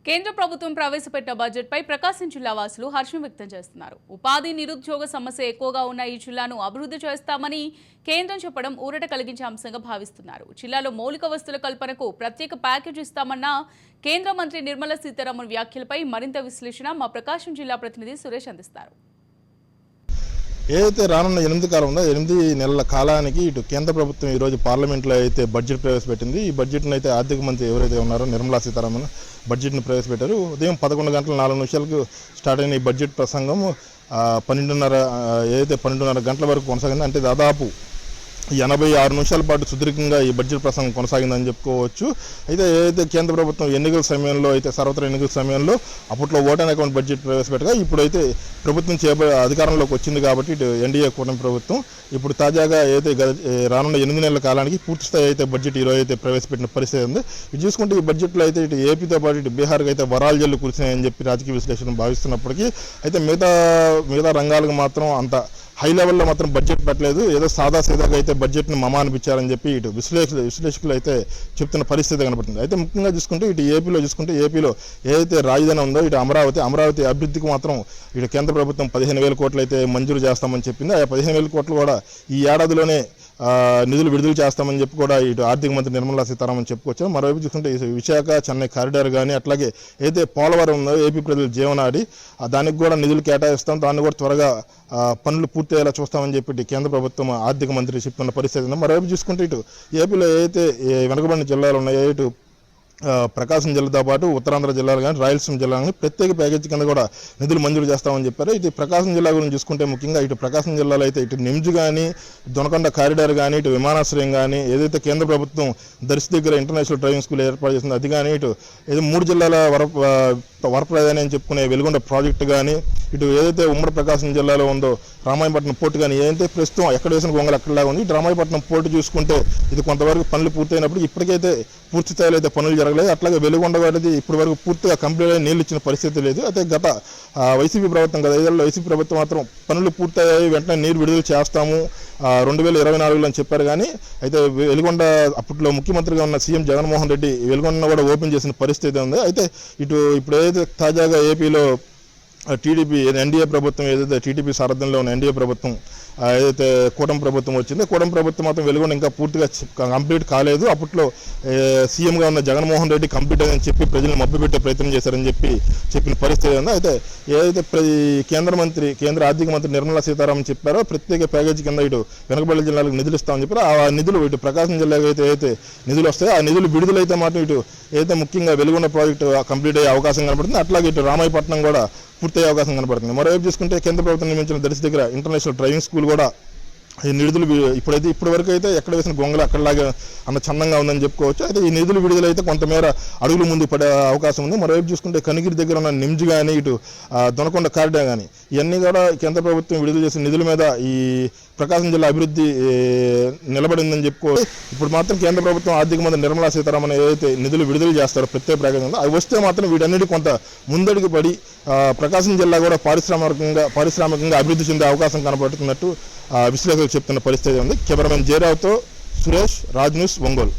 కేంద్ర ప్రభుత్వం ప్రవేశపెట్టిన బడ్జెట్పై ప్రకాశం జిల్లా వాసులు హర్షం వ్యక్తం చేస్తున్నారు. ఉపాధి నిరుద్యోగ సమస్య ఎక్కువగా ఉన్న ఈ జిల్లాను అభివృద్ధి చేస్తామని కేంద్రం చెప్పడం ఊరట కలిగించే అంశంగా భావిస్తున్నారు. జిల్లాలో మౌలిక వస్తువుల కల్పనకు ప్రత్యేక ప్యాకేజ్ ఇస్తామన్న కేంద్ర మంత్రి నిర్మలా సీతారామన్ వ్యాఖ్యలపై మరింత విశ్లేషణ మా ప్రకాశం జిల్లా ప్రతినిధి సురేష్ అందిస్తారు. ఏదైతే రానున్న 8 కాలం ఉందో 8 నెలల కాలానికి ఇటు కేంద్ర ప్రభుత్వం ఈరోజు పార్లమెంట్లో అయితే బడ్జెట్ ప్రవేశపెట్టింది. ఈ బడ్జెట్ను అయితే ఆర్థిక మంత్రి ఎవరైతే ఉన్నారో నిర్మలా సీతారామన్ బడ్జెట్ను ప్రవేశపెట్టారు. ఉదయం 11 గంటల 4 నిమిషాలకు స్టార్ట్ అయిన ఈ బడ్జెట్ ప్రసంగం 12:30 గంటల వరకు కొనసాగింది. అంటే దాదాపు 86 నిమిషాల పాటు సుదీర్ఘంగా ఈ బడ్జెట్ ప్రసంగం కొనసాగిందని చెప్పుకోవచ్చు. అయితే ఏదైతే కేంద్ర ప్రభుత్వం ఎన్నికల సమయంలో అయితే సర్వత్రా ఎన్నికల సమయంలో అప్పట్లో ఓటాన్ అకౌంట్ బడ్జెట్ ప్రవేశపెట్టగా ఇప్పుడైతే ప్రభుత్వం అధికారంలోకి వచ్చింది కాబట్టి ఇటు ఎన్డీఏ కూటమి ప్రభుత్వం ఇప్పుడు తాజాగా ఏదైతే రానున్న 8 నెలల కాలానికి పూర్తిస్థాయి అయితే బడ్జెట్ ఈరోజు అయితే ప్రవేశపెట్టిన పరిస్థితి ఉంది. ఇది చూసుకుంటే ఈ బడ్జెట్లో అయితే ఇటు ఏపీతో పాటు ఇటు బీహార్కి అయితే వరాల జల్లు కురిసినాయని చెప్పి రాజకీయ విశ్లేషణ భావిస్తున్నప్పటికీ అయితే మిగతా రంగాలకు మాత్రం అంత హై లెవెల్లో మాత్రం బడ్జెట్ పెట్టలేదు. ఏదో సాదాసీదాగా అయితే బడ్జెట్ను మమా అనిపించారని చెప్పి ఇటు విశ్లేషకులు అయితే చెప్తున్న పరిస్థితి కనబడుతుంది. అయితే ముఖ్యంగా చూసుకుంటే ఇటు ఏపీలో ఏదైతే రాజధాని ఉందో ఇటు అమరావతి అభివృద్ధికి మాత్రం ఇటు కేంద్ర ప్రభుత్వం 15,000 కోట్లు అయితే మంజూరు చేస్తామని చెప్పింది. ఆ 15,000 కోట్లు కూడా ఈ ఏడాదిలోనే నిధులు విడుదల చేస్తామని చెప్పి కూడా ఇటు ఆర్థిక మంత్రి నిర్మలా సీతారామన్ చెప్పుకొచ్చారు. మరోవైపు చూసుకుంటే విశాఖ చెన్నై కారిడార్ కానీ అట్లాగే ఏదైతే పోలవరం ఉందో ఏపీ ప్రజలు జీవనాడి దానికి కూడా నిధులు కేటాయిస్తాం, దాన్ని కూడా త్వరగా పనులు పూర్తయ్యేలా చూస్తామని చెప్పి కేంద్ర ప్రభుత్వం ఆర్థిక మంత్రి చెప్తున్న పరిస్థితి ఉంది. మరోవైపు చూసుకుంటే ఇటు ఏపీలో ఏదైతే వెనుకబడిన జిల్లాలు ఉన్నాయో ఇటు ప్రకాశం జిల్లాతో పాటు ఉత్తరాంధ్ర జిల్లాలు కానీ రాయలసీమ జిల్లా కానీ ప్రత్యేక ప్యాకేజీ కింద కూడా నిధులు మంజూరు చేస్తామని చెప్పారు. ఇటు ప్రకాశం జిల్లా గురించి చూసుకుంటే ముఖ్యంగా ఇటు ప్రకాశం జిల్లాలో అయితే ఇటు నిమ్జ్ కానీ దొనకొండ కారిడార్ కానీ ఇటు విమానాశ్రయం కానీ ఏదైతే కేంద్ర ప్రభుత్వం దర్శి దగ్గర ఇంటర్నేషనల్ డ్రైవింగ్ స్కూల్ ఏర్పాటు చేసింది అది కానీ ఇటు ఏదో 3 జిల్లాల వరప్రధాని అని చెప్పుకునే వెలుగొండ ప్రాజెక్టు కానీ ఇటు ఏదైతే ఉమ్మడి ప్రకాశం జిల్లాలో ఉందో రామాయపట్నం పోర్టు కానీ ఏదైతే ప్రస్తుతం ఎక్కడ వేసిన గొంగలు అక్కడలాగా ఉంది. ఇటు రామాయపట్నం పోర్టు చూసుకుంటే ఇది కొంతవరకు పనులు పూర్తయినప్పుడు ఇప్పటికైతే పూర్తి స్థాయిలో అయితే పనులు జరగలేదు. అట్లాగే వెలుగొండ వాటిది ఇప్పటి వరకు పూర్తిగా కంప్లీట్ అయ్యి నీళ్ళు ఇచ్చిన పరిస్థితి లేదు. అయితే గత వైసీపీ ప్రభుత్వం గత 5 ఏళ్ళలో వైసీపీ ప్రభుత్వం మాత్రం పనులు పూర్తయ్యాయి వెంటనే నీరు విడుదల చేస్తాము 2024లో అని చెప్పారు. కానీ అయితే వెలుగొండ అప్పట్లో ముఖ్యమంత్రిగా ఉన్న సీఎం జగన్మోహన్ రెడ్డి వెలుగొండ కూడా ఓపెన్ చేసిన పరిస్థితి ఉంది. అయితే ఇప్పుడు ఏదైతే తాజాగా ఏపీలో టీడీపీ ఎన్డీఏ ప్రభుత్వం ఏదైతే టీడీపీ సారథ్యంలో ఉన్న ఎన్డీఏ ప్రభుత్వం ఏదైతే కూటమి ప్రభుత్వం వచ్చిందో కూటమి ప్రభుత్వం మాత్రం వెలుగొండ ఇంకా పూర్తిగా కంప్లీట్ కాలేదు. అప్పట్లో సీఎంగా ఉన్న జగన్మోహన్ రెడ్డి కంప్లీట్ అయ్యని చెప్పి ప్రజలను మభ్యపెట్టే ప్రయత్నం చేశారని చెప్పిన పరిస్థితి ఉంది. అయితే ఏదైతే కేంద్ర ఆర్థిక మంత్రి నిర్మలా సీతారామన్ చెప్పారో ప్రత్యేక ప్యాకేజీ కింద ఇటు వెనుకబడిన జిల్లాలకు నిధులు ఇస్తామని చెప్పారో ఆ నిధులు ఇటు ప్రకాశం జిల్లాకు ఏదైతే నిధులు వస్తాయో ఆ నిధులు విడుదలైతే మాత్రం ఇటు ఏదైతే ముఖ్యంగా వెలుగొండ ప్రాజెక్టు కంప్లీట్ అయ్యే అవకాశం కనబడుతుంది. అట్లాగే ఇటు రామాయపట్నం కూడా పూర్తయ్యే అవకాశం కనబడుతుంది. మరోవైపు చూసుకుంటే కేంద్ర ప్రభుత్వం నిర్మించిన దర్శి దగ్గర ఇంటర్నేషనల్ డ్రైవింగ్ స్కూల్ కూడా ఈ నిధులు ఇప్పటి వరకు అయితే ఎక్కడ వేసిన గొంగలు అక్కడలాగా అన్న చందంగా ఉందని చెప్పుకోవచ్చు. అయితే ఈ నిధులు విడుదలైతే కొంతమేర అడుగులు ముందు పడే అవకాశం ఉంది. మరోవైపు చూసుకుంటే కనిగిరి దగ్గర ఉన్న నిమ్జ్ కానీ ఇటు దొనకొండ కారిడార్ కానీ ఇవన్నీ కూడా కేంద్ర ప్రభుత్వం విడుదల చేసిన నిధుల మీద ఈ ప్రకాశం జిల్లా అభివృద్ధి నిలబడిందని చెప్పుకోవచ్చు. ఇప్పుడు మాత్రం కేంద్ర ప్రభుత్వం ఆర్థిక మంత్రి నిర్మలా సీతారామన్ ఏదైతే నిధులు విడుదల చేస్తారో ప్రత్యేక ప్యాకేజీ ఉందో అవి వస్తే మాత్రం వీటన్నిటి కొంత ముందడుగు పడి ప్రకాశం జిల్లా కూడా పారిశ్రామికంగా అభివృద్ధి చెందే అవకాశం కనబడుతున్నట్టు విశ్లేషకులు చెప్తున్న పరిస్థితి ఉంది. కెమెరామెన్ జయరావుతో సురేష్, రాజ్ న్యూస్, ఒంగోలు.